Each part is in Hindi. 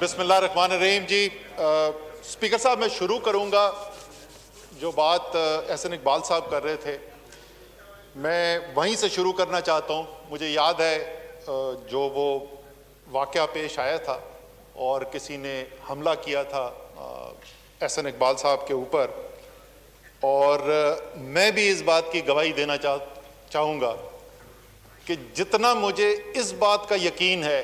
बिस्मिल्लाहिर्रहमानिर्रहीम जी। स्पीकर साहब, मैं शुरू करूंगा जो बात एहसन इकबाल साहब कर रहे थे, मैं वहीं से शुरू करना चाहता हूं। मुझे याद है जो वो वाक़या पेश आया था और किसी ने हमला किया था एहसन इकबाल साहब के ऊपर, और मैं भी इस बात की गवाही देना चाहूँगा कि जितना मुझे इस बात का यकीन है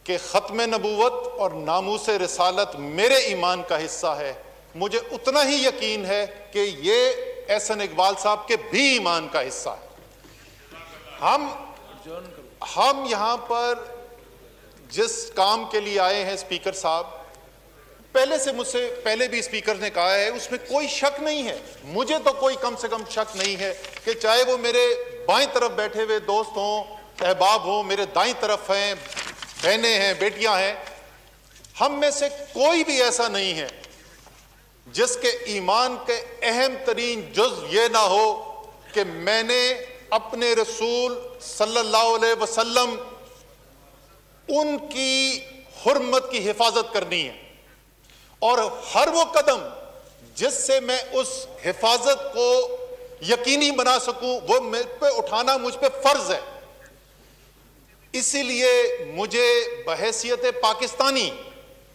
कि ख़त्म नबूवत और नामूस रिसालत मेरे ईमान का हिस्सा है, मुझे उतना ही यकीन है कि ये एहसन इकबाल साहब के भी ईमान का हिस्सा है। हम यहाँ पर जिस काम के लिए आए हैं, स्पीकर साहब, मुझसे पहले भी स्पीकर ने कहा है, उसमें कोई शक नहीं है। मुझे तो कोई कम से कम शक नहीं है कि चाहे वो मेरे बाएं तरफ बैठे हुए दोस्त हों, अहबाब हों, मेरे दाईं तरफ हैं, बहनें हैं, बेटियां हैं, हम में से कोई भी ऐसा नहीं है जिसके ईमान के अहम तरीन जुज़ ये ना हो कि मैंने अपने रसूल सल्लल्लाहु अलैहि वसल्लम उनकी हुर्मत की हिफाजत करनी है, और हर वो कदम जिससे मैं उस हिफाजत को यकीनी बना सकूं वो मेरे पे उठाना मुझ पे फर्ज है। इसीलिए मुझे बहैसियत पाकिस्तानी,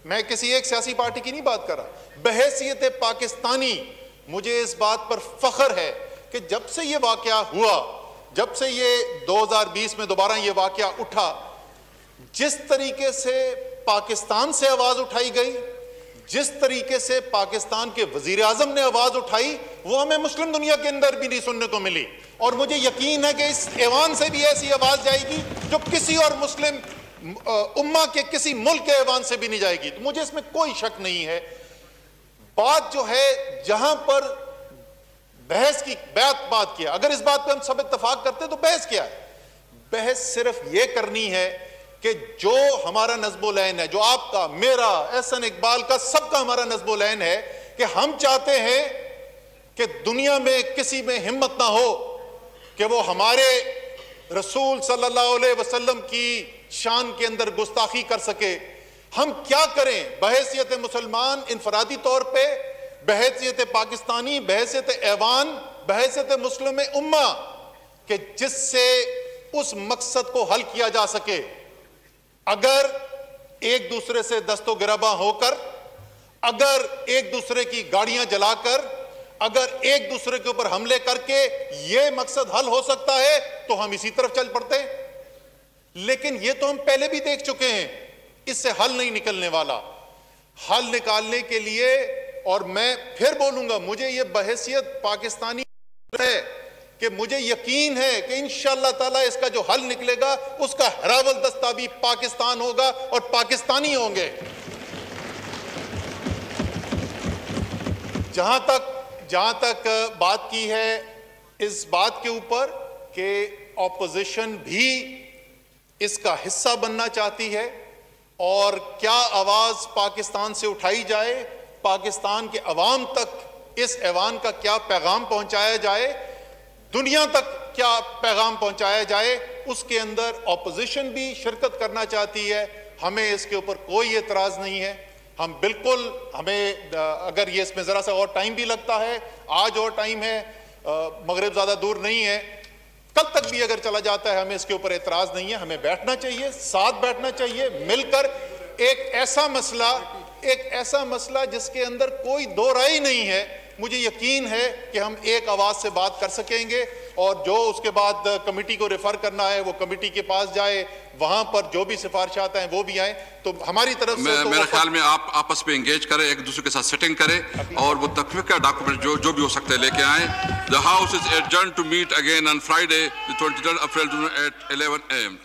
मैं किसी एक सियासी पार्टी की नहीं बात कर रहा, बहैसियत पाकिस्तानी मुझे इस बात पर फख्र है कि जब से ये वाकया हुआ, जब से ये 2020 में दोबारा ये वाकया उठा, जिस तरीके से पाकिस्तान से आवाज उठाई गई, जिस तरीके से पाकिस्तान के वजीर आजम ने आवाज उठाई, वो हमें मुस्लिम दुनिया के अंदर भी नहीं सुनने को मिली। और मुझे यकीन है कि इस ऐवान से भी ऐसी आवाज जाएगी जो किसी और मुस्लिम उम्मा के किसी मुल्क के ऐवान से भी नहीं जाएगी। तो मुझे इसमें कोई शक नहीं है। बात जो है, जहां पर बहस की बात किया, अगर इस बात पे हम सब इत्तेफाक करते हैं तो बहस क्या है? बहस सिर्फ ये करनी है कि जो हमारा नज़्ब-ओ-लैन है, जो आपका, मेरा, एहसन इकबाल का, सबका हमारा नज़्ब-ओ-लैन है कि हम चाहते हैं कि दुनिया में किसी में हिम्मत ना हो कि वो हमारे रसूल सल्लल्लाहु अलैहि वसल्लम की शान के अंदर गुस्ताखी कर सके। हम क्या करें बहैसियत मुसलमान, इनफरादी तौर पे, बहैसियत पाकिस्तानी, बहैसियत ऐवान, बहैसियत मुस्लिम उम्मा, कि जिससे उस मकसद को हल किया जा सके। अगर एक दूसरे से दस्तो गिरबा होकर, अगर एक दूसरे की गाड़ियां जलाकर, अगर एक दूसरे के ऊपर हमले करके यह मकसद हल हो सकता है तो हम इसी तरफ चल पड़ते। लेकिन यह तो हम पहले भी देख चुके हैं, इससे हल नहीं निकलने वाला। हल निकालने के लिए, और मैं फिर बोलूंगा, मुझे यह बहैसियत पाकिस्तानी है कि मुझे यकीन है कि इंशाअल्लाह ताला इसका जो हल निकलेगा उसका हरावल दस्ता भी पाकिस्तान होगा और पाकिस्तानी होंगे। जहां तक बात की है इस बात के ऊपर कि ऑपोजिशन भी इसका हिस्सा बनना चाहती है, और क्या आवाज पाकिस्तान से उठाई जाए, पाकिस्तान के अवाम तक इस ऐवान का क्या पैगाम पहुंचाया जाए, दुनिया तक क्या पैगाम पहुंचाया जाए, उसके अंदर ऑपोजिशन भी शिरकत करना चाहती है। हमें इसके ऊपर कोई एतराज नहीं है। हम बिल्कुल, हमें अगर ये इसमें जरा सा और टाइम भी लगता है, आज और टाइम है, मगरिब ज्यादा दूर नहीं है, कल तक भी अगर चला जाता है, हमें इसके ऊपर एतराज नहीं है। हमें बैठना चाहिए, साथ बैठना चाहिए, मिलकर एक ऐसा मसला जिसके अंदर कोई दो राय नहीं है। मुझे यकीन है कि हम एक आवाज से बात कर सकेंगे, और जो उसके बाद कमेटी को रेफर करना है वो कमेटी के पास जाए, वहां पर जो भी सिफारिशात हैं वो भी आए। तो हमारी तरफ से तो मेरे ख्याल में आप आपस में एंगेज करें, एक दूसरे के साथ सेटिंग करें, और वो तकनीकी डॉक्यूमेंट जो भी हो सकते हैं लेके आए। The house is adjourned to meet again on Friday 23 April at 11 AM